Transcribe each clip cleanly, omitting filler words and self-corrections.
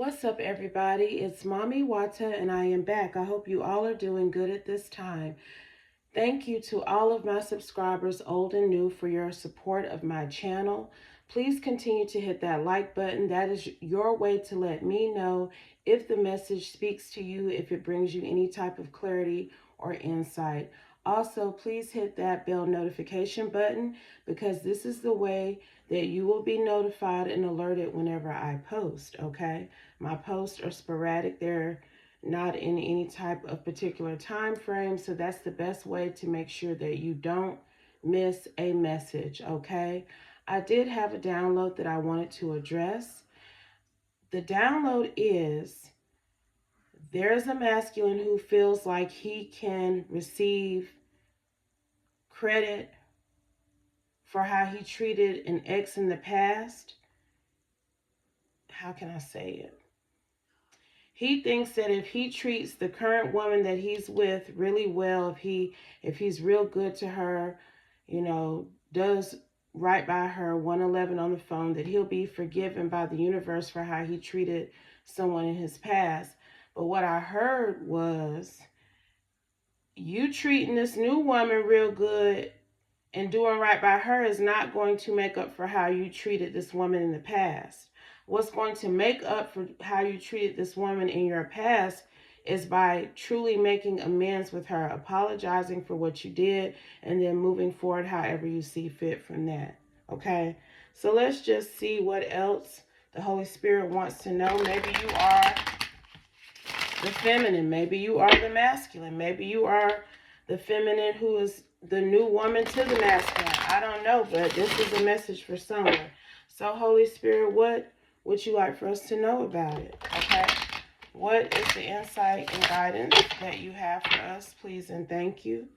What's up, everybody? It's Mami Wata, and I am back. I hope you all are doing good at this time. Thank you to all of my subscribers, old and new, for your support of my channel. Please continue to hit that like button. That is your way to let me know if the message speaks to you, if it brings you any type of clarity or insight. Also, please hit that bell notification button because this is the way that you will be notified and alerted whenever I post, okay? My posts are sporadic. They're not in any type of particular time frame, so that's the best way to make sure that you don't miss a message, okay? I did have a download that I wanted to address. The download is: there's a masculine who feels like he can receive credit for how he treated an ex in the past. How can I say it? He thinks that if he treats the current woman that he's with really well, if he's real good to her, does right by her 111 on the phone, that he'll be forgiven by the universe for how he treated someone in his past. But what I heard was, you treating this new woman real good and doing right by her is not going to make up for how you treated this woman in the past. What's going to make up for how you treated this woman in your past is by truly making amends with her, apologizing for what you did, and then moving forward however you see fit from that. Okay? So let's just see what else the Holy Spirit wants to know. Maybe you are the feminine. Maybe you are the masculine. Maybe you are the feminine who is the new woman to the masculine. I don't know, but this is a message for someone. So, Holy Spirit, what would you like for us to know about it? Okay? What is the insight and guidance that you have for us, please and thank you?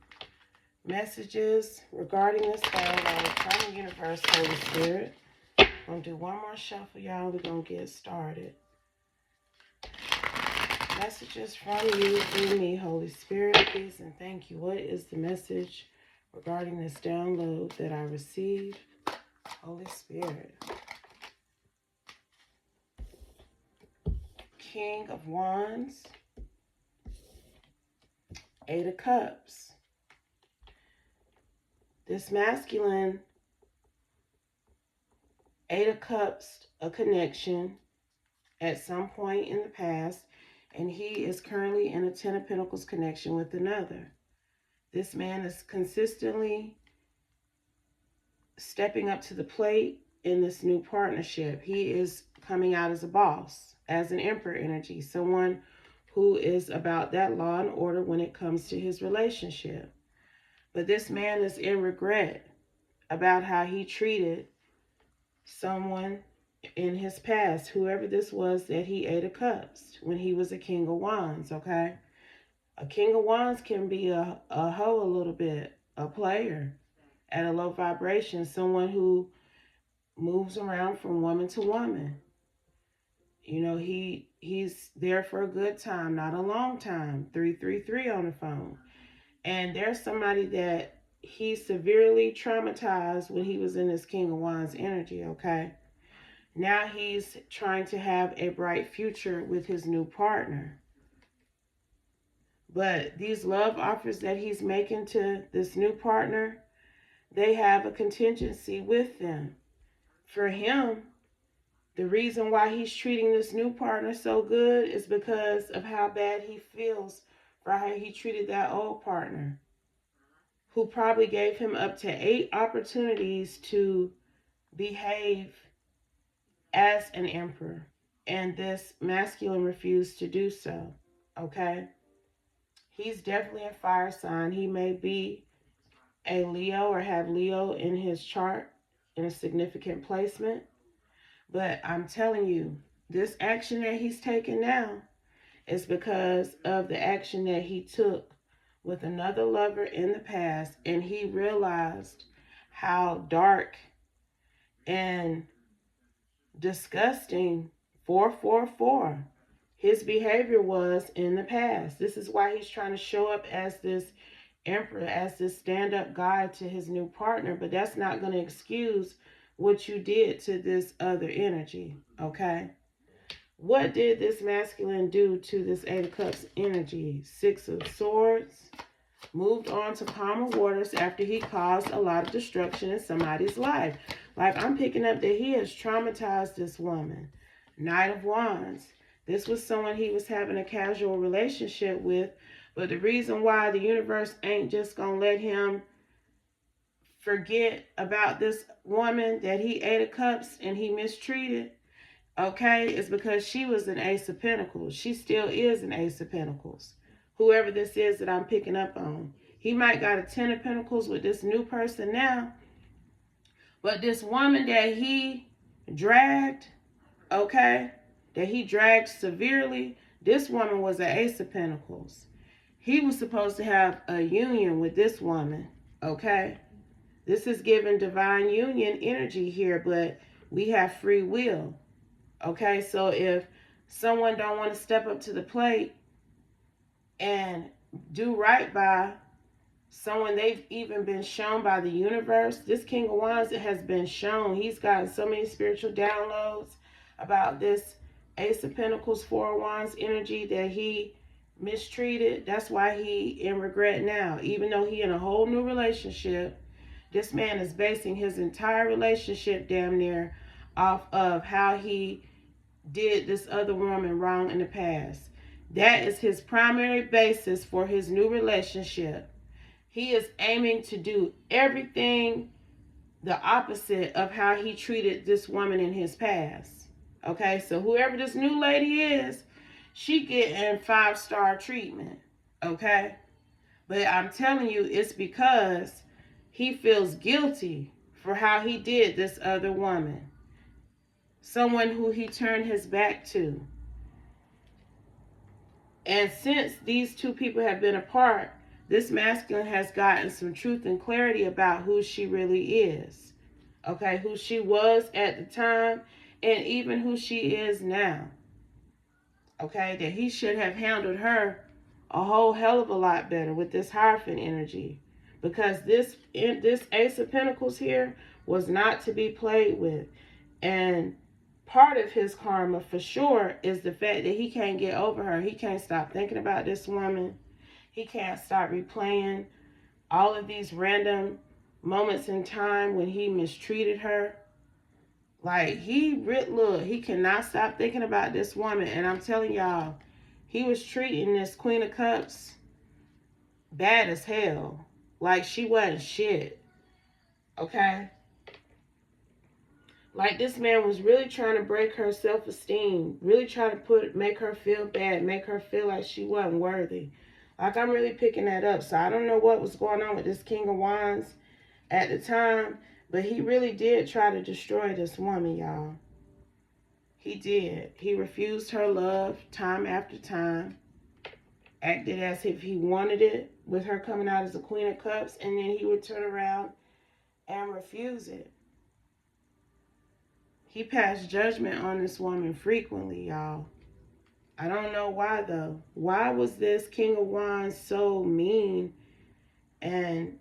Messages regarding this download from the universe, Holy Spirit. I'm going to do one more shuffle, y'all. We're going to get started. Messages from you through me, Holy Spirit, please and thank you. What is the message regarding this download that I received? Holy Spirit. King of Wands. Eight of Cups. This masculine, Eight of Cups, a connection at some point in the past, and he is currently in a Ten of Pentacles connection with another. This man is consistently stepping up to the plate in this new partnership. He is coming out as a boss, as an Emperor energy, someone who is about that law and order when it comes to his relationship. But this man is in regret about how he treated someone in his past, whoever this was that he Eight of Cups when he was a King of Wands, okay? A King of Wands can be a hoe a little bit, a player at a low vibration, someone who moves around from woman to woman. You know, he's there for a good time, not a long time. 333 on the phone. And there's somebody that he severely traumatized when he was in this King of Wands energy, okay? Now he's trying to have a bright future with his new partner. But these love offers that he's making to this new partner, they have a contingency with them. For him, the reason why he's treating this new partner so good is because of how bad he feels for how he treated that old partner, who probably gave him up to 8 opportunities to behave as an emperor, and this masculine refused to do so, okay? He's definitely a fire sign. He may be a Leo or have Leo in his chart in a significant placement, but I'm telling you, this action that he's taking now is because of the action that he took with another lover in the past, and he realized how dark and disgusting 444 his behavior was in the past. This is why he's trying to show up as this emperor, as this stand-up guy to his new partner, but that's not going to excuse what you did to this other energy, okay? What did this masculine do to this Eight of Cups energy? Six of Swords. Moved on to calmer waters after he caused a lot of destruction in somebody's life. Like, I'm picking up that he has traumatized this woman. Knight of Wands. This was someone he was having a casual relationship with, but the reason why the universe ain't just gonna let him forget about this woman that he Eight of Cups and he mistreated, okay, is because she was an Ace of Pentacles. She still is an Ace of Pentacles. Whoever this is that I'm picking up on. He might got a 10 of Pentacles with this new person now. But this woman that he dragged, okay, that he dragged severely, this woman was an Ace of Pentacles. He was supposed to have a union with this woman, okay? This is giving divine union energy here, but we have free will. Okay, so if someone don't want to step up to the plate and do right by someone they've even been shown by the universe, this King of Wands, it has been shown. He's gotten so many spiritual downloads about this Ace of Pentacles, Four of Wands energy that he mistreated. That's why he in regret now. Even though he in a whole new relationship, this man is basing his entire relationship damn near off of how he did this other woman wrong in the past. That is his primary basis for his new relationship. He is aiming to do everything the opposite of how he treated this woman in his past. Okay, so whoever this new lady is, she getting 5-star treatment. Okay, but I'm telling you, it's because he feels guilty for how he did this other woman. Someone who he turned his back to. And since these two people have been apart, this masculine has gotten some truth and clarity about who she really is. Okay, who she was at the time and even who she is now. Okay, that he should have handled her a whole hell of a lot better with this Hierophant energy. Because this Ace of Pentacles here was not to be played with. And part of his karma for sure is the fact that he can't get over her. He can't stop thinking about this woman. He can't stop replaying all of these random moments in time when he mistreated her. Like, he cannot stop thinking about this woman. And I'm telling y'all, he was treating this Queen of Cups bad as hell. Like, she wasn't shit. Okay? Like, this man was really trying to break her self-esteem. Really trying to make her feel bad. Make her feel like she wasn't worthy. Like, I'm really picking that up. So, I don't know what was going on with this King of Wands at the time. But he really did try to destroy this woman, y'all. He did. He refused her love time after time. Acted as if he wanted it with her coming out as a Queen of Cups. And then he would turn around and refuse it. He passed judgment on this woman frequently, y'all. I don't know why, though. Why was this King of Wands so mean and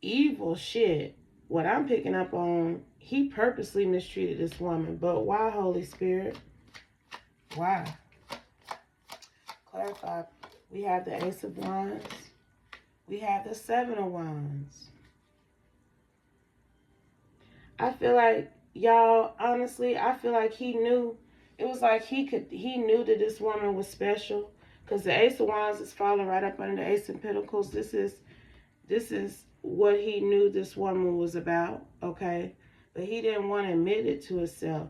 evil shit? What I'm picking up on, he purposely mistreated this woman. But why, Holy Spirit? Why? Clarify. We have the Ace of Wands. We have the Seven of Wands. I feel like, y'all, honestly, I feel like he knew. It was like he knew that this woman was special. Because the Ace of Wands is falling right up under the Ace of Pentacles. This is what he knew this woman was about, okay? But he didn't want to admit it to himself.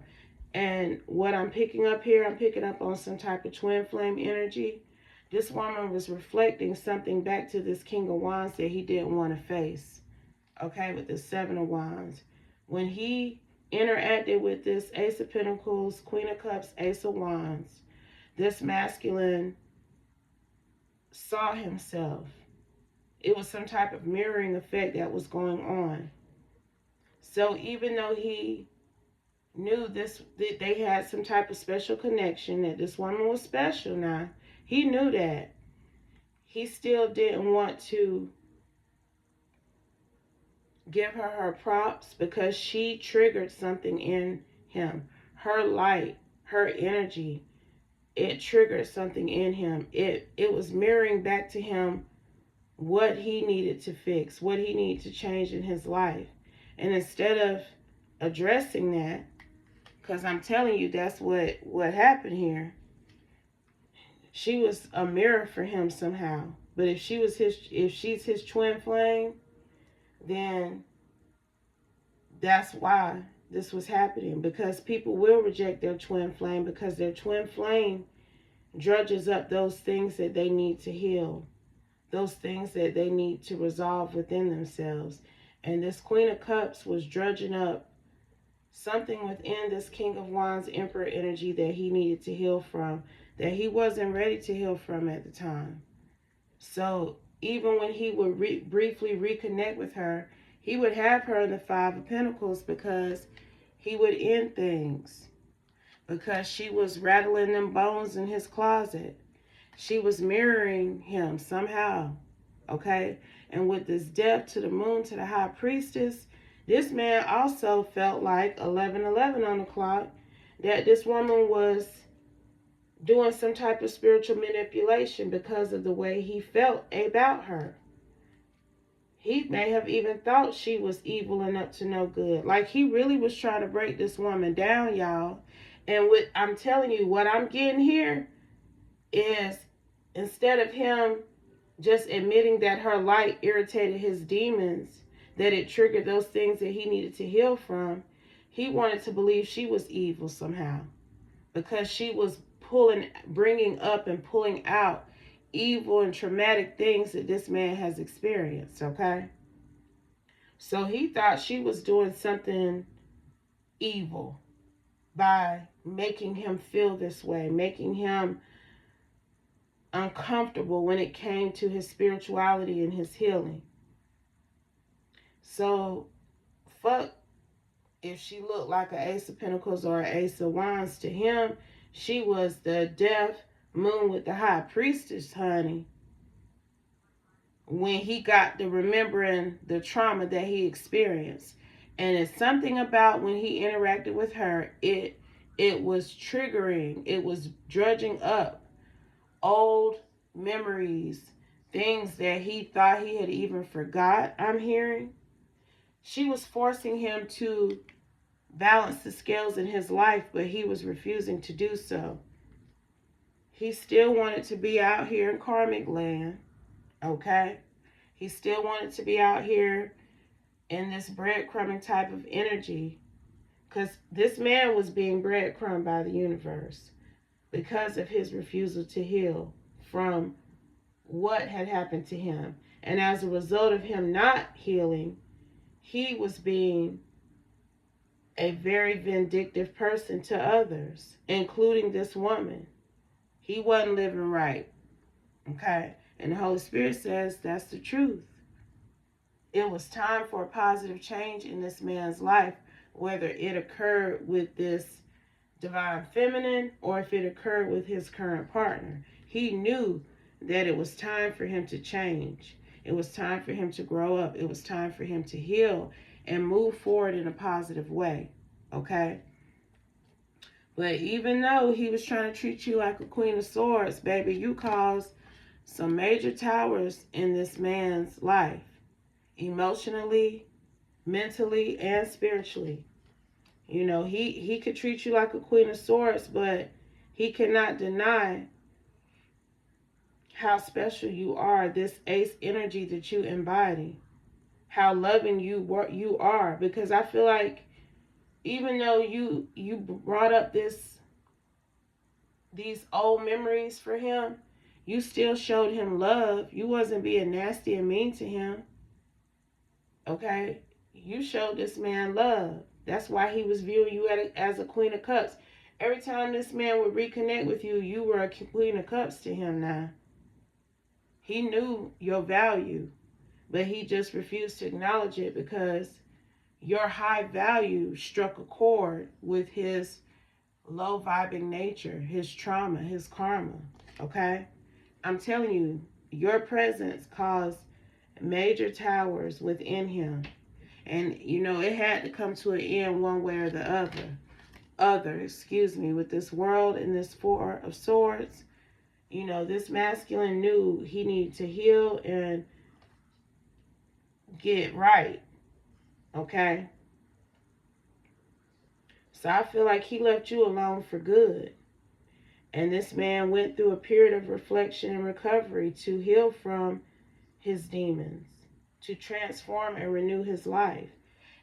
And what I'm picking up here, I'm picking up on some type of twin flame energy. This woman was reflecting something back to this King of Wands that he didn't want to face, okay, with the Seven of Wands. When he interacted with this Ace of Pentacles, Queen of Cups, Ace of Wands, this masculine saw himself. It was some type of mirroring effect that was going on. So even though he knew that they had some type of special connection, that this woman was special now, he knew that. He still didn't want to give her props because she triggered something in him. Her light, her energy, it triggered something in him. It was mirroring back to him what he needed to fix, what he needed to change in his life. And instead of addressing that, because I'm telling you, that's what happened here. She was a mirror for him somehow. But if she's his twin flame, then that's why this was happening. Because people will reject their twin flame, because their twin flame drudges up those things that they need to heal, those things that they need to resolve within themselves. And this Queen of Cups was drudging up something within this King of Wands Emperor energy that he needed to heal from, that he wasn't ready to heal from at the time. So even when he would briefly reconnect with her, he would have her in the Five of Pentacles, because he would end things, because she was rattling them bones in his closet. She was mirroring him somehow, okay? And with this death to the moon, to the High Priestess, this man also felt like 11:11 on the clock, that this woman was doing some type of spiritual manipulation because of the way he felt about her. He may have even thought she was evil and up to no good. Like, he really was trying to break this woman down, y'all. And I'm telling you, what I'm getting here is, instead of him just admitting that her light irritated his demons, that it triggered those things that he needed to heal from, he wanted to believe she was evil somehow, because she was bringing up and pulling out evil and traumatic things that this man has experienced, okay? So he thought she was doing something evil by making him feel this way, making him uncomfortable when it came to his spirituality and his healing. So, fuck if she looked like an Ace of Pentacles or an Ace of Wands. To him, she was the death moon with the High Priestess, honey. When he got to remembering the trauma that he experienced. And it's something about when he interacted with her, it was triggering. It was drudging up old memories, things that he thought he had even forgot, I'm hearing. She was forcing him to balance the scales in his life, but he was refusing to do so. He still wanted to be out here in karmic land, okay? He still wanted to be out here in this breadcrumbing type of energy, because this man was being breadcrumbed by the universe because of his refusal to heal from what had happened to him. And as a result of him not healing, he was being a very vindictive person to others, including this woman. He wasn't living right, okay? And the Holy Spirit says that's the truth. It was time for a positive change in this man's life, whether it occurred with this divine feminine or if it occurred with his current partner. He knew that it was time for him to change. It was time for him to grow up. It was time for him to heal and move forward in a positive way, okay? But even though he was trying to treat you like a Queen of Swords, baby, you caused some major towers in this man's life, emotionally, mentally, and spiritually. You know, he could treat you like a Queen of Swords, but he cannot deny how special you are, this ace energy that you embody, how loving you are. Because I feel like even though you brought up these old memories for him, you still showed him love. You wasn't being nasty and mean to him, okay? You showed this man love. That's why he was viewing you as a Queen of Cups. Every time this man would reconnect with you, you were a Queen of Cups to him now. He knew your value, but he just refused to acknowledge it because your high value struck a chord with his low vibing nature, his trauma, his karma, okay? I'm telling you, your presence caused major towers within him. And, you know, it had to come to an end one way or the other. with this world and this Four of Swords. You know, this masculine knew he needed to heal and get right. Okay? So I feel like he left you alone for good. And this man went through a period of reflection and recovery to heal from his demons, to transform and renew his life.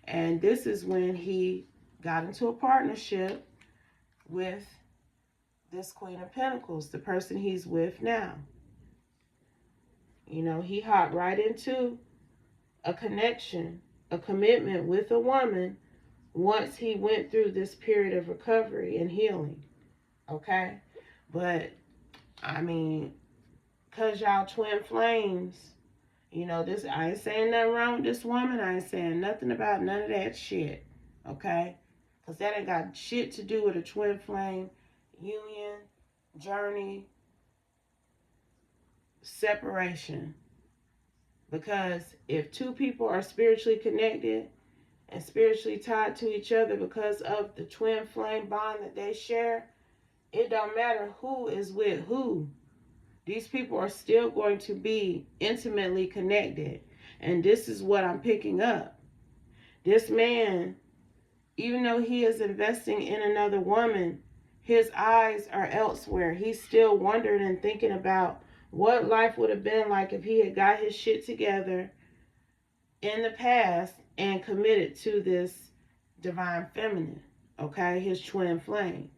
And this is when he got into a partnership with this Queen of Pentacles, the person he's with now. You know, he hopped right into a connection, a commitment with a woman once he went through this period of recovery and healing. Okay? But, I mean, because y'all twin flames, you know, this, I ain't saying nothing wrong with this woman. I ain't saying nothing about none of that shit. Okay? Because that ain't got shit to do with a twin flame union, journey, separation. Because if two people are spiritually connected and spiritually tied to each other because of the twin flame bond that they share, it don't matter who is with who. These people are still going to be intimately connected. And this is what I'm picking up. This man, even though he is investing in another woman, his eyes are elsewhere. He's still wondering and thinking about what life would have been like if he had got his shit together in the past and committed to this divine feminine, okay, his twin flame.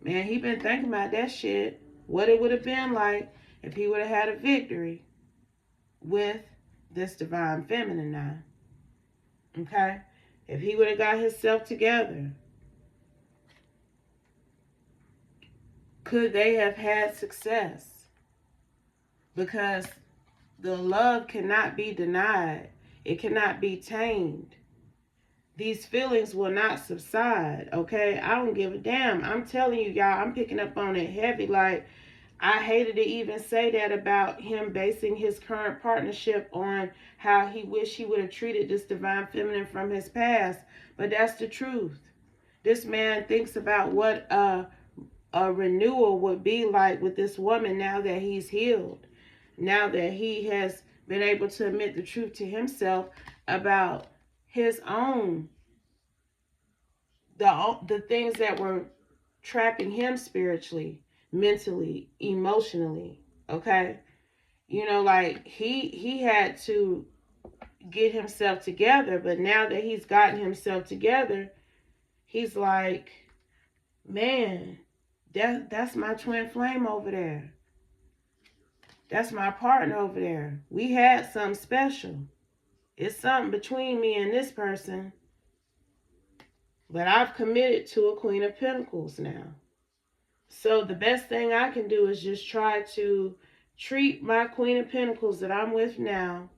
Man, he been thinking about that shit, what it would have been like if he would have had a victory with this divine feminine now, okay? If he would have got himself together, could they have had success? Because the love cannot be denied. It cannot be tamed. These feelings will not subside, okay? I don't give a damn. I'm telling you, y'all, I'm picking up on it heavy. Like, I hated to even say that about him basing his current partnership on how he wished he would have treated this divine feminine from his past. But that's the truth. This man thinks about what a renewal would be like with this woman now that he's healed. Now that he has been able to admit the truth to himself about his own, the things that were trapping him spiritually, mentally, emotionally, okay? You know, like he had to get himself together, but now that he's gotten himself together, he's like, man, that's my twin flame over there. That's my partner over there. We had something special. It's something between me and this person. But I've committed to a Queen of Pentacles now. So the best thing I can do is just try to treat my Queen of Pentacles that I'm with now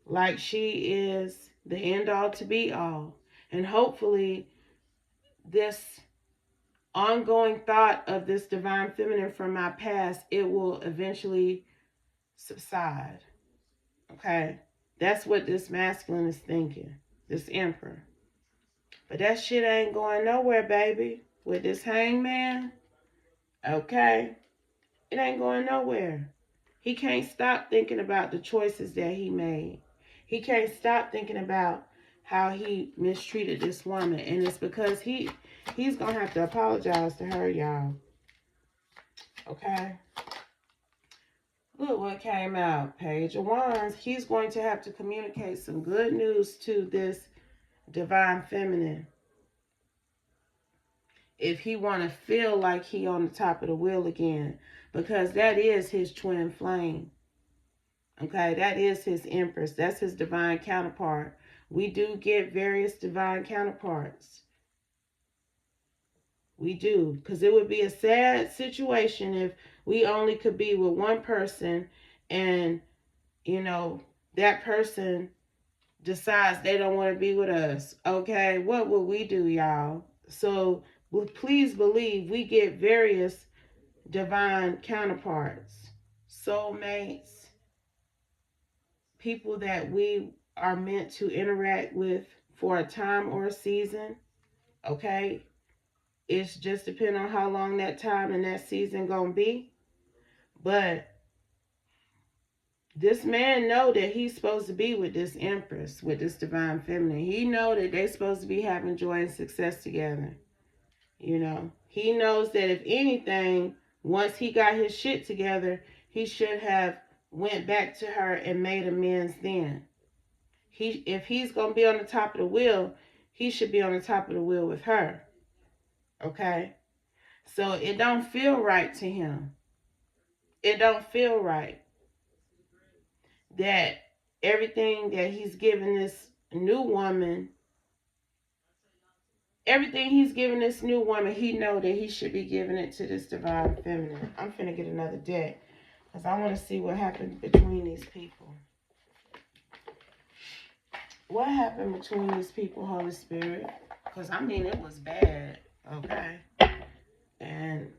like she is the end all to be all. And hopefully this ongoing thought of this divine feminine from my past, it will eventually subside. Okay? That's what this masculine is thinking. This emperor. But that shit ain't going nowhere, baby. With this hangman, okay? It ain't going nowhere. He can't stop thinking about the choices that he made. He can't stop thinking about how he mistreated this woman. And it's because he's going to have to apologize to her, y'all. Okay? Look what came out. Page of Wands. He's going to have to communicate some good news to this divine feminine if he want to feel like he on the top of the wheel again, because that is his twin flame. Okay, that is his empress. That's his divine counterpart. We do get various divine counterparts. We do, because it would be a sad situation if we only could be with one person and, you know, that person decides they don't want to be with us. Okay, what would we do, y'all? So please believe we get various divine counterparts, soulmates, people that we are meant to interact with for a time or a season. Okay, It's just depending on how long that time and that season gonna be. But this man know that he's supposed to be with this empress, with this divine feminine. He know that they supposed to be having joy and success together. He knows that if anything, once he got his shit together, he should have went back to her and made amends then. If he's gonna be on the top of the wheel, he should be on the top of the wheel with her. Okay? So it don't feel right to him. It don't feel right that everything that he's giving this new woman, he know that he should be giving it to this divine feminine. I'm finna get another deck because I want to see what happened between these people. What happened between these people, Holy Spirit? Because, I mean, it was bad, okay? And,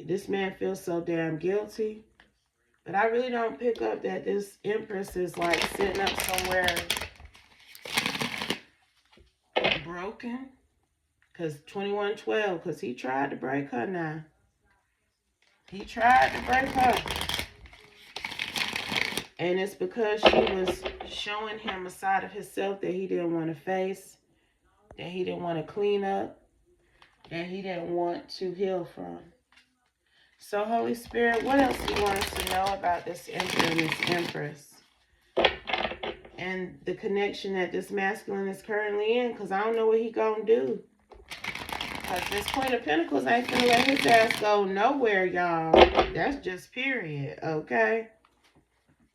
this man feels so damn guilty. But I really don't pick up that this empress is, like, sitting up somewhere broken. Because 2112, because he tried to break her now. He tried to break her. And it's because she was showing him a side of himself that he didn't want to face, that he didn't want to clean up, that he didn't want to heal from. So, Holy Spirit, what else do you want us to know about this emperor and this empress? And the connection that this masculine is currently in, because I don't know what he gonna do. Because this Queen of Pentacles ain't gonna let his ass go nowhere, y'all. That's just period, okay?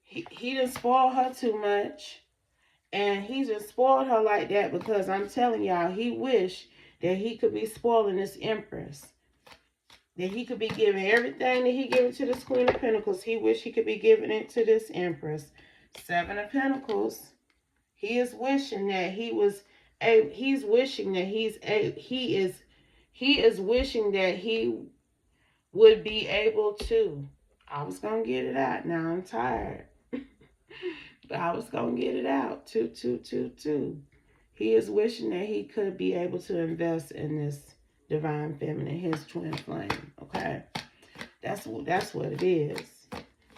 He done spoiled her too much. And he just spoiled her like that because I'm telling y'all, he wished that he could be spoiling this empress. That he could be giving everything that he gave to this Queen of Pentacles. He wished he could be giving it to this empress. Seven of Pentacles. He is wishing that he was he's wishing that he is wishing that he would be able to. I was gonna get it out. Now I'm tired. But I was gonna get it out. Two. He is wishing that he could be able to invest in this divine feminine, his twin flame. Okay, that's what it is.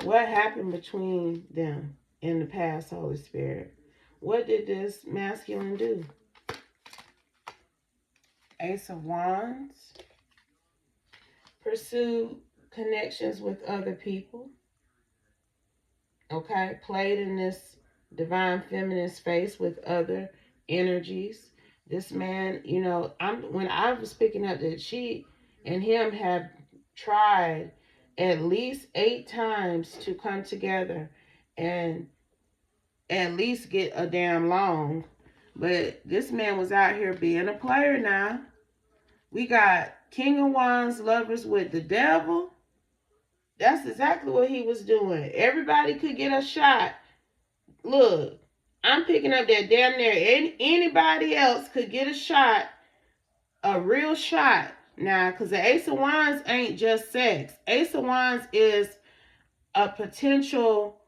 What happened between them in the past, Holy Spirit? What did this masculine do? Ace of Wands. Pursue connections with other people. Okay, played in this divine feminine space with other energies. This man, when I was picking up that she and him have tried at least 8 times to come together and at least get a damn long. But this man was out here being a player now. We got King of Wands, lovers with the devil. That's exactly what he was doing. Everybody could get a shot. Look, I'm picking up that damn near anybody else could get a shot, a real shot. Now, because the Ace of Wands ain't just sex. Ace of Wands is a potential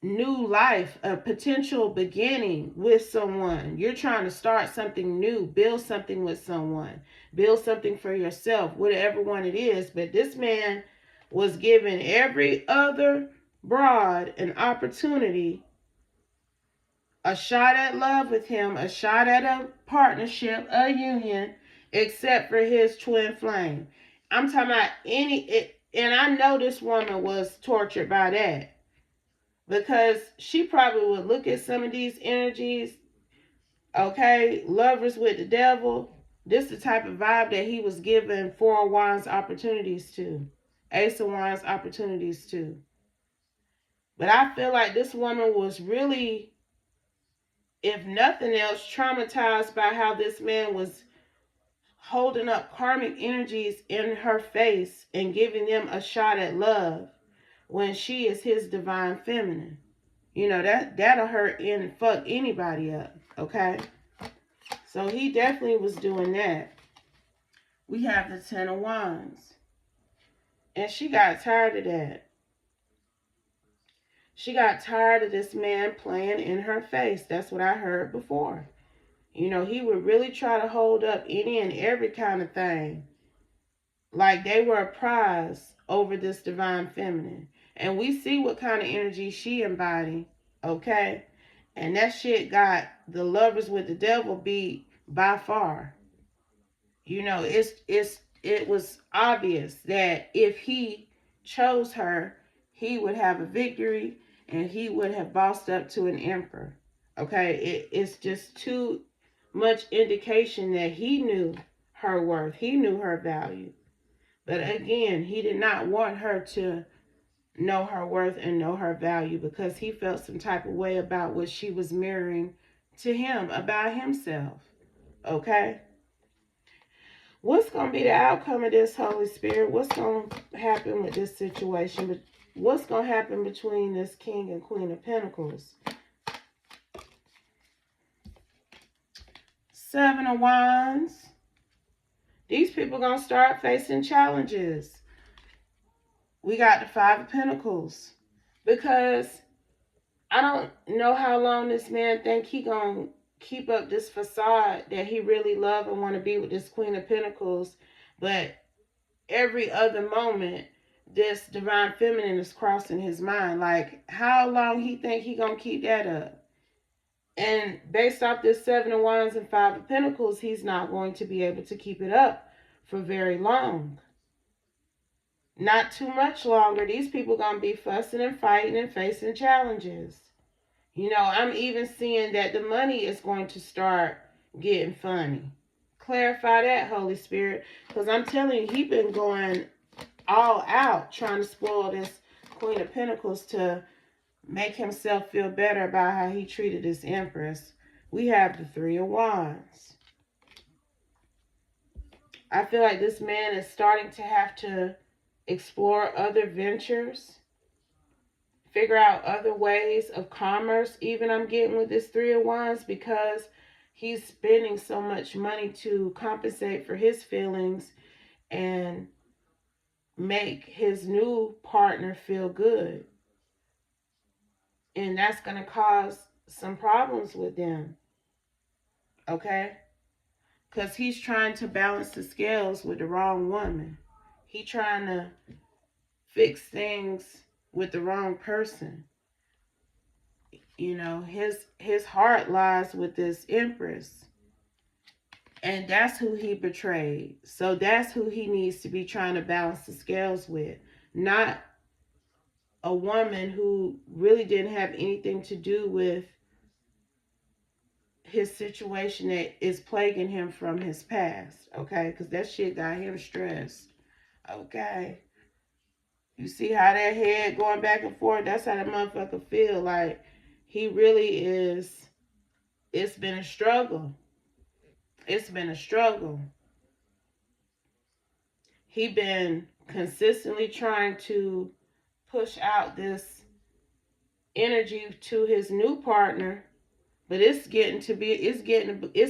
new life, a potential beginning with someone. You're trying to start something new, build something with someone, build something for yourself, whatever one it is. But this man was giving every other broad an opportunity, a shot at love with him, a shot at a partnership, a union, except for his twin flame. I'm talking about and I know this woman was tortured by that. Because she probably would look at some of these energies, okay, lovers with the devil. This is the type of vibe that he was giving Four of Wands opportunities to. Ace of Wands opportunities to. But I feel like this woman was really, if nothing else, traumatized by how this man was holding up karmic energies in her face and giving them a shot at love when she is his divine feminine. That'll hurt and fuck anybody up, okay? So he definitely was doing that. We have the Ten of Wands. And she got tired of that. She got tired of this man playing in her face. That's what I heard before. You know, he would really try to hold up any and every kind of thing. Like they were a prize over this divine feminine. And we see what kind of energy she embodied, okay? And that shit got the lovers with the devil beat by far. You know, it was obvious that if he chose her, he would have a victory and he would have bossed up to an emperor. Okay, it's just too much indication that he knew her worth, he knew her value. But again, he did not want her to know her worth and know her value because he felt some type of way about what she was mirroring to him about himself. Okay? What's going to be the outcome of this, Holy Spirit? What's going to happen with this situation? What's going to happen between this King and Queen of Pentacles? Seven of Wands. These people going to start facing challenges. We got the Five of Pentacles. Because I don't know how long this man think he going to keep up this facade that he really love and want to be with this Queen of Pentacles. But every other moment, this divine feminine is crossing his mind. Like, how long he think he going to keep that up? And based off this Seven of Wands and Five of Pentacles, he's not going to be able to keep it up for very long. Not too much longer. These people going to be fussing and fighting and facing challenges. You know, I'm even seeing that the money is going to start getting funny. Clarify that, Holy Spirit. Because I'm telling you, he's been going all out trying to spoil this Queen of Pentacles to make himself feel better about how he treated this Empress. We have the Three of Wands. I feel like this man is starting to have to explore other ventures, figure out other ways of commerce. Even I'm getting with this Three of Wands because he's spending so much money to compensate for his feelings and make his new partner feel good. And that's going to cause some problems with them. Okay? Because he's trying to balance the scales with the wrong woman. He's trying to fix things with the wrong person. You know, his heart lies with this Empress. And that's who he betrayed. So that's who he needs to be trying to balance the scales with. Not a woman who really didn't have anything to do with his situation that is plaguing him from his past. Okay? Because that shit got him stressed. Okay? You see how that head going back and forth? That's how that motherfucker feel. Like, he really is. It's been a struggle. It's been a struggle. He been consistently trying to push out this energy to his new partner, but it's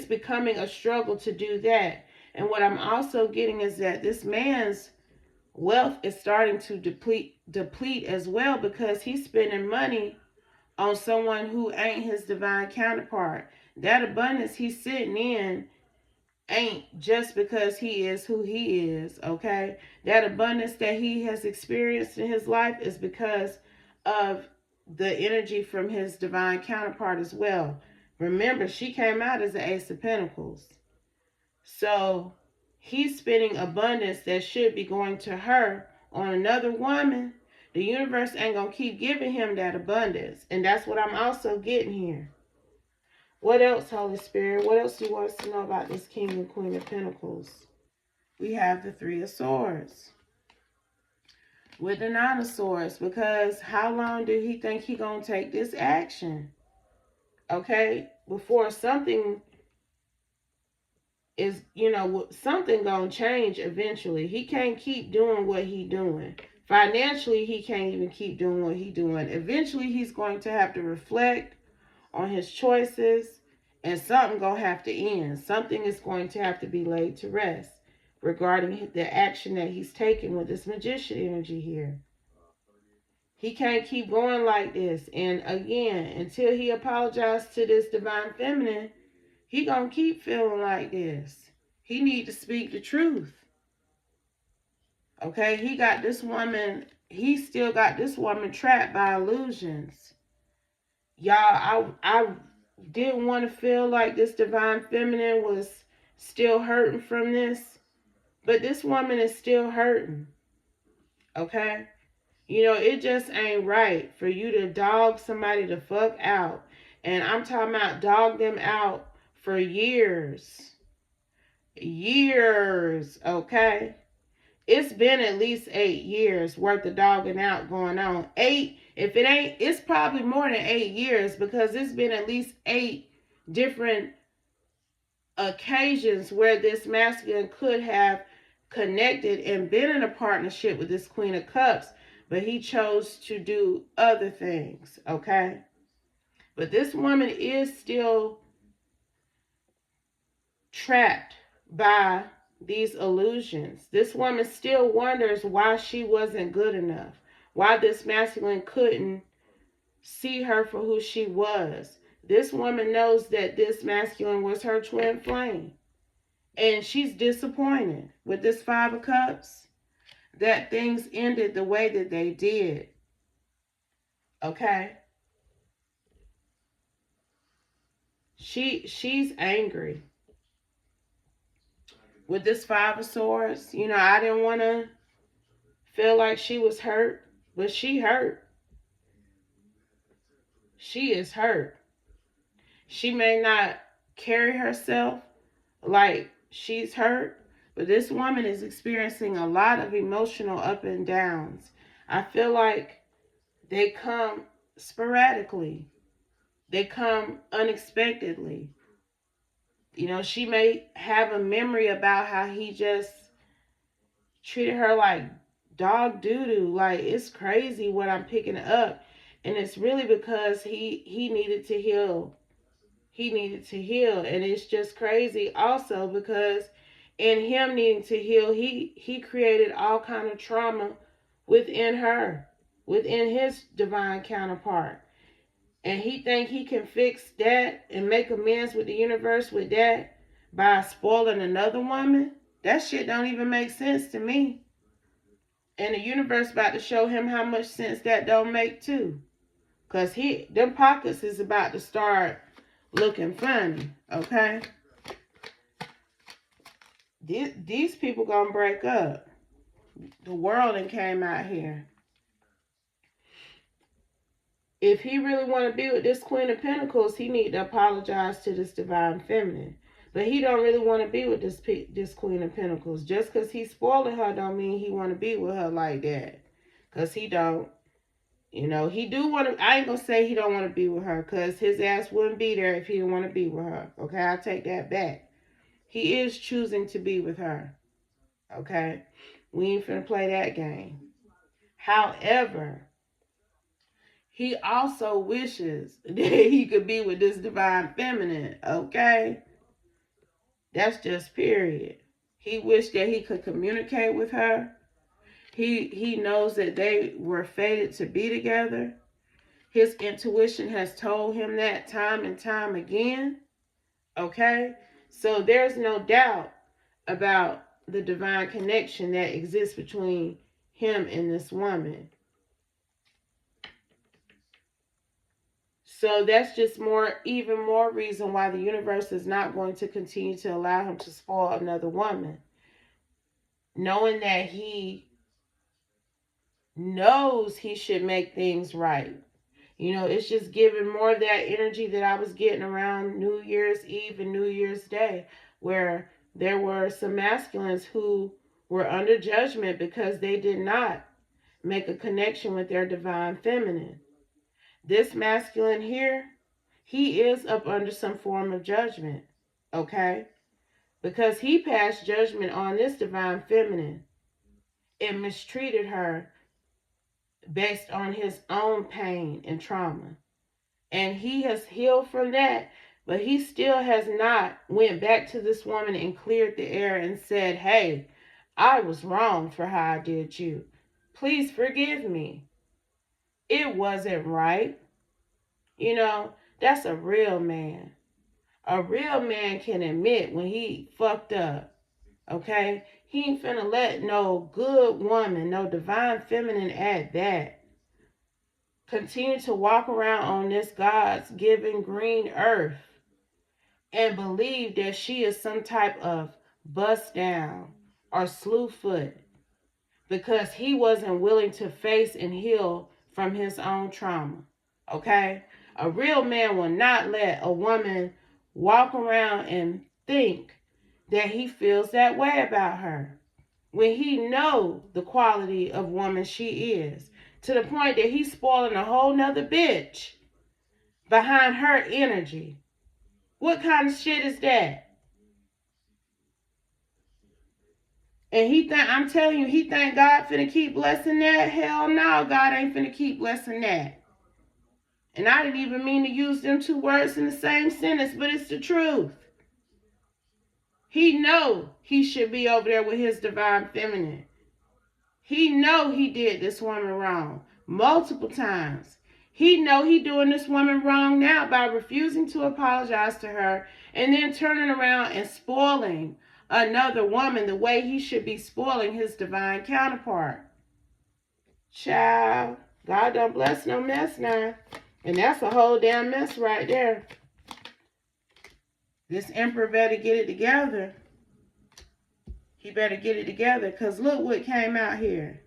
becoming a struggle to do that. And what I'm also getting is that this man's wealth is starting to deplete as well, because he's spending money on someone who ain't his divine counterpart. That abundance he's sitting in ain't just because he is who he is, okay? That abundance that he has experienced in his life is because of the energy from his divine counterpart as well. Remember, she came out as the Ace of Pentacles. So he's spending abundance that should be going to her on another woman. The universe ain't going to keep giving him that abundance. And that's what I'm also getting here. What else, Holy Spirit? What else do you want us to know about this King and Queen of Pentacles? We have the Three of Swords with the Nine of Swords, because how long do he think he gonna take this action? Okay, before something is, something gonna change eventually. He can't keep doing what he doing. Financially, he can't even keep doing what he doing. Eventually, he's going to have to reflect on his choices, and something gonna have to end. Something is going to have to be laid to rest regarding the action that he's taking with this Magician energy here. He can't keep going like this. And again, until he apologizes to this Divine Feminine, He gonna keep feeling like this. He need to speak the truth. Okay, he still got this woman trapped by illusions. Y'all, I didn't want to feel like this divine feminine was still hurting from this, but this woman is still hurting. Okay? You know, it just ain't right for you to dog somebody the fuck out. And I'm talking about dog them out for years. Years, okay? It's been at least 8 years worth of dogging out going on. Eight, if it ain't, it's probably more than 8 years because it's been at least 8 different occasions where this masculine could have connected and been in a partnership with this Queen of Cups, but he chose to do other things, okay? But this woman is still trapped by these illusions. This woman still wonders why she wasn't good enough, why this masculine couldn't see her for who she was. This woman knows that this masculine was her twin flame. And she's disappointed with this Five of Cups that things ended the way that they did. Okay? She's angry. With this Five of Swords, you know, I didn't want to feel like she was hurt, but she hurt. She is hurt. She may not carry herself like she's hurt, but this woman is experiencing a lot of emotional up and downs. I feel like they come sporadically. They come unexpectedly. You know, she may have a memory about how he just treated her like dog doo-doo. Like, it's crazy what I'm picking up. And it's really because he needed to heal. He needed to heal. And it's just crazy also because in him needing to heal, he created all kind of trauma within her, within his divine counterpart. And he think he can fix that and make amends with the universe with that by spoiling another woman. That shit don't even make sense to me. And the universe about to show him how much sense that don't make too. Cause them pockets is about to start looking funny, okay? These people gonna break up. The world and came out here. If he really want to be with this Queen of Pentacles, he need to apologize to this Divine Feminine. But he don't really want to be with this Queen of Pentacles. Just because he's spoiling her don't mean he want to be with her like that. Because he don't. You know, he do want to. I ain't going to say he don't want to be with her. Because his ass wouldn't be there if he didn't want to be with her. Okay, I take that back. He is choosing to be with her. Okay. We ain't finna play that game. However, he also wishes that he could be with this Divine Feminine, okay? That's just period. He wished that he could communicate with her. He knows that they were fated to be together. His intuition has told him that time and time again, okay? So there's no doubt about the divine connection that exists between him and this woman. So that's just even more reason why the universe is not going to continue to allow him to spoil another woman. Knowing that he knows he should make things right. You know, it's just giving more of that energy that I was getting around New Year's Eve and New Year's Day, where there were some masculines who were under judgment because they did not make a connection with their divine feminine. This masculine here, he is up under some form of judgment, okay? Because he passed judgment on this divine feminine and mistreated her based on his own pain and trauma. And he has healed from that, but he still has not went back to this woman and cleared the air and said, hey, I was wrong for how I did you. Please forgive me. It wasn't right. You know, that's a real man. A real man can admit when he fucked up. Okay? He ain't finna let no good woman, no divine feminine at that, continue to walk around on this God's given green earth and believe that she is some type of bust down or slew foot because he wasn't willing to face and heal from his own trauma. Okay? A real man will not let a woman walk around and think that he feels that way about her when he know the quality of woman she is, to the point that he's spoiling a whole nother bitch behind her energy. What kind of shit is that? And I'm telling you, he think God finna keep blessing that? Hell no, God ain't finna keep blessing that. And I didn't even mean to use them two words in the same sentence, but it's the truth. He know he should be over there with his divine feminine. He know he did this woman wrong multiple times. He know he doing this woman wrong now by refusing to apologize to her and then turning around and spoiling another woman the way he should be spoiling his divine counterpart. Child, God don't bless no mess now. And that's a whole damn mess right there. This emperor better get it together. He better get it together, because look what came out here.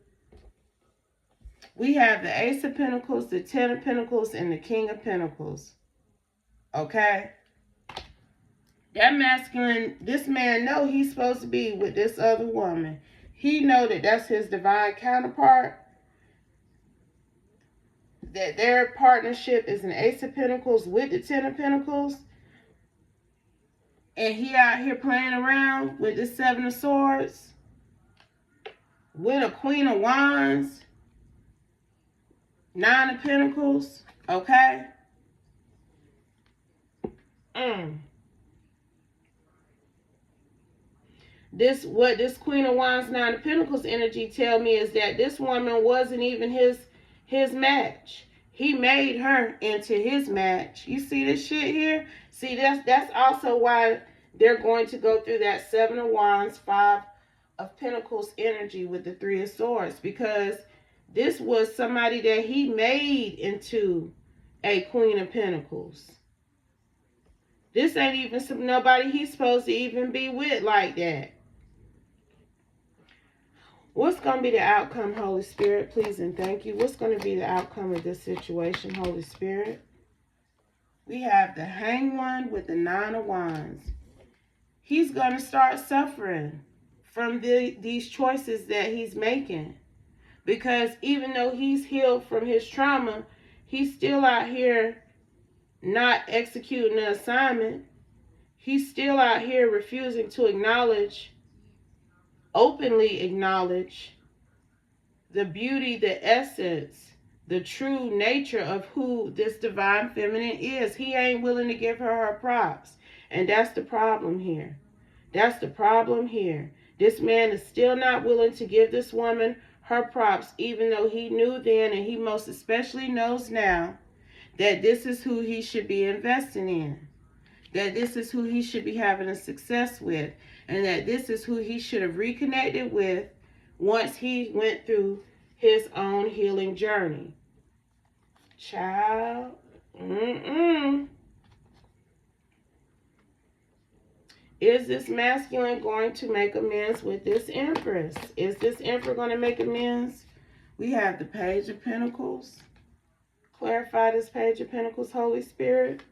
We have the Ace of Pentacles, the Ten of Pentacles, and the King of Pentacles. Okay? That masculine, this man know he's supposed to be with this other woman. He know that that's his divine counterpart. That their partnership is an Ace of Pentacles with the Ten of Pentacles. And he out here playing around with the Seven of Swords. With a Queen of Wands. Nine of Pentacles. Okay? What this Queen of Wands, Nine of Pentacles energy tell me is that this woman wasn't even his match. He made her into his match. You see this shit here? See, that's also why they're going to go through that Seven of Wands, Five of Pentacles energy with the Three of Swords, because this was somebody that he made into a Queen of Pentacles. This ain't even nobody he's supposed to even be with like that. What's going to be the outcome, Holy Spirit? Please and thank you. What's going to be the outcome of this situation, Holy Spirit? We have the Hanged One with the Nine of Wands. He's going to start suffering from these choices that he's making. Because even though he's healed from his trauma, he's still out here not executing the assignment. He's still out here refusing to openly acknowledge the beauty, the essence, the true nature of who this divine feminine is. He ain't willing to give her props. And that's the problem here. That's the problem here. This man is still not willing to give this woman her props, even though he knew then, and he most especially knows now, that this is who he should be investing in. That this is who he should be having a success with. And that this is who he should have reconnected with once he went through his own healing journey. Child. Is this masculine going to make amends with this Empress? Is this Emperor going to make amends? We have the Page of Pentacles. Clarify this Page of Pentacles, Holy Spirit.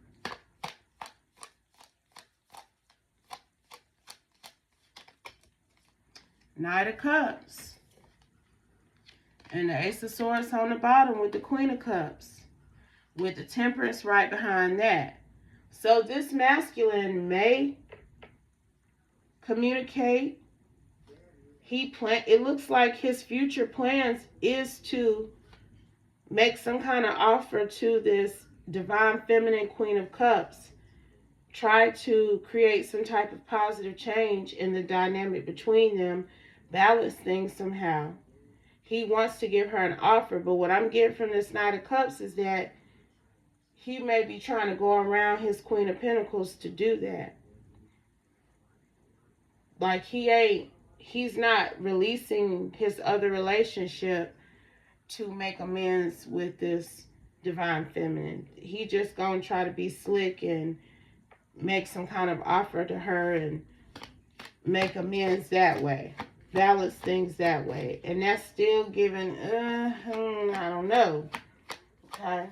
Knight of Cups. And the Ace of Swords on the bottom with the Queen of Cups. With the Temperance right behind that. So this masculine may communicate. It looks like his future plans is to make some kind of offer to this divine feminine Queen of Cups. Try to create some type of positive change in the dynamic between them. Balance things somehow. He wants to give her an offer, but what I'm getting from this Knight of Cups is that he may be trying to go around his Queen of Pentacles to do that. Like he's not releasing his other relationship to make amends with this divine feminine. He just gonna try to be slick and make some kind of offer to her and make amends that way, balance things that way, and that's still giving I don't know. Okay,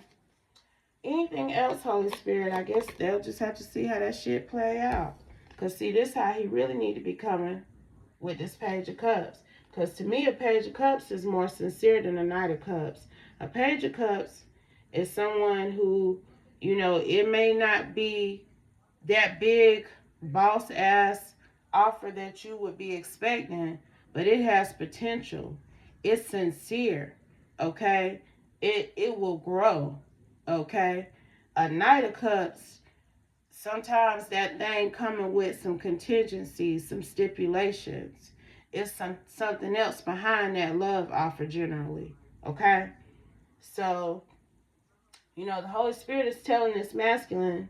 anything else, Holy Spirit? I guess they'll just have to see how that shit play out, because see, this how he really need to be coming with this Page of Cups, because to me a Page of Cups is more sincere than a Knight of Cups. A Page of Cups is someone who, you know, it may not be that big boss ass offer that you would be expecting, but it has potential. It's sincere, okay? It will grow, okay? A Knight of Cups, sometimes that thing coming with some contingencies, some stipulations. It's something else behind that love offer generally, okay? So, you know, the Holy Spirit is telling this masculine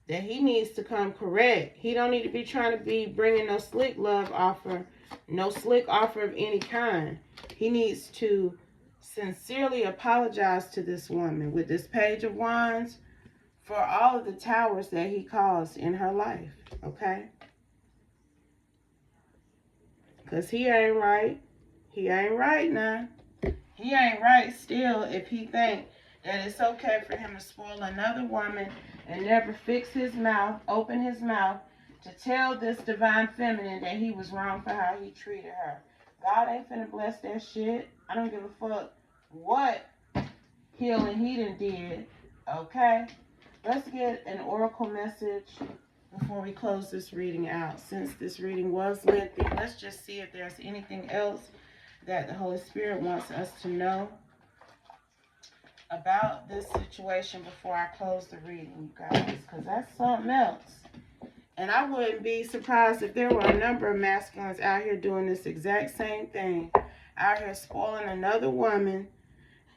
that he needs to come correct. He don't need to be trying to be bringing no slick love offer, no slick offer of any kind. He needs to sincerely apologize to this woman with this Page of Wands for all of the towers that he caused in her life, okay? Because he ain't right. He ain't right now. He ain't right still if he think that it's okay for him to spoil another woman and never fix his mouth, open his mouth to tell this divine feminine that he was wrong for how he treated her. God ain't finna bless that shit. I don't give a fuck what healing he done did, okay? Let's get an oracle message before we close this reading out. Since this reading was lengthy, let's just see if there's anything else that the Holy Spirit wants us to know about this situation before I close the reading, you guys, because that's something else. And I wouldn't be surprised if there were a number of masculines out here doing this exact same thing, out here spoiling another woman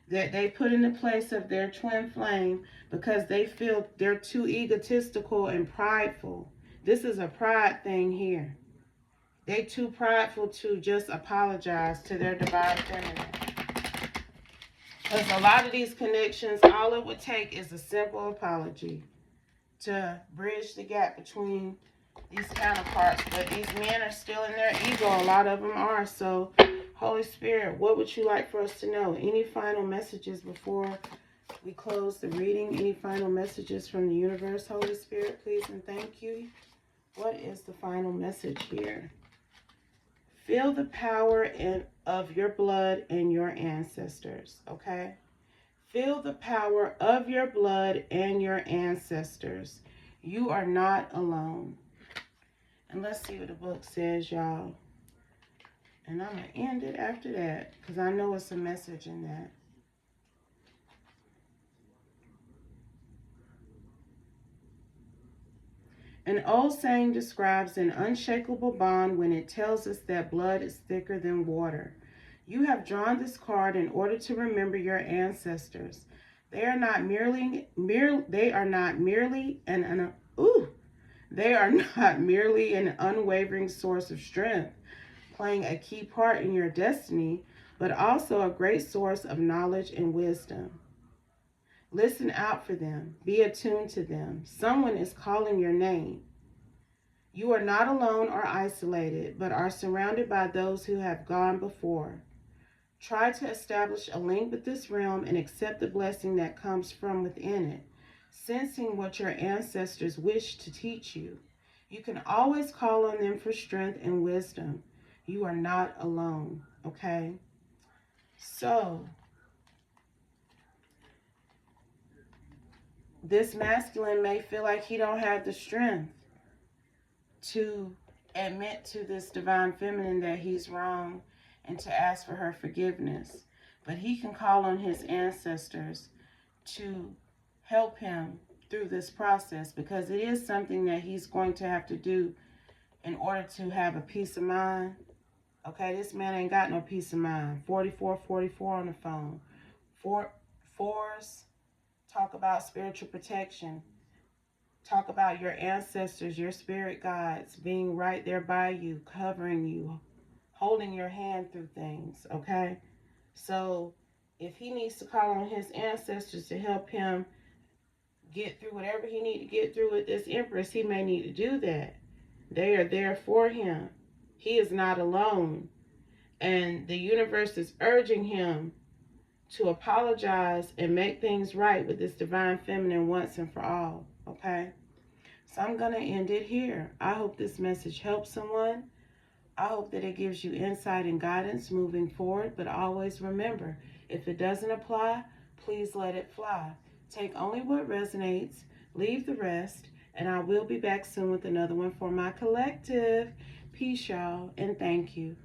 that they put in the place of their twin flame because they feel they're too egotistical and prideful. This is a pride thing here. They too prideful to just apologize to their divine feminine. Because a lot of these connections, all it would take is a simple apology to bridge the gap between these counterparts. But these men are still in their ego. A lot of them are. So, Holy Spirit, what would you like for us to know? Any final messages before we close the reading? Any final messages from the universe, Holy Spirit, please and thank you? What is the final message here? Feel the power of your blood and your ancestors, okay? Feel the power of your blood and your ancestors. You are not alone. And let's see what the book says, y'all. And I'm going to end it after that because I know it's a message in that. An old saying describes an unshakable bond when it tells us that blood is thicker than water. You have drawn this card in order to remember your ancestors. They are not merely an unwavering source of strength, playing a key part in your destiny, but also a great source of knowledge and wisdom. Listen out for them. Be attuned to them. Someone is calling your name. You are not alone or isolated, but are surrounded by those who have gone before. Try to establish a link with this realm and accept the blessing that comes from within it, sensing what your ancestors wish to teach you. You can always call on them for strength and wisdom. You are not alone, okay? So, this masculine may feel like he don't have the strength to admit to this divine feminine that he's wrong and to ask for her forgiveness. But he can call on his ancestors to help him through this process, because it is something that he's going to have to do in order to have a peace of mind. Okay, this man ain't got no peace of mind. 4444 on the phone. Fours, Talk about spiritual protection. Talk about your ancestors, your spirit guides being right there by you, covering you, holding your hand through things, okay? So if he needs to call on his ancestors to help him get through whatever he needs to get through with this Empress, he may need to do that. They are there for him. He is not alone. And the universe is urging him to apologize and make things right with this divine feminine once and for all, okay? So I'm going to end it here. I hope this message helps someone. I hope that it gives you insight and guidance moving forward. But always remember, if it doesn't apply, please let it fly. Take only what resonates, leave the rest, and I will be back soon with another one for my collective. Peace, y'all, and thank you.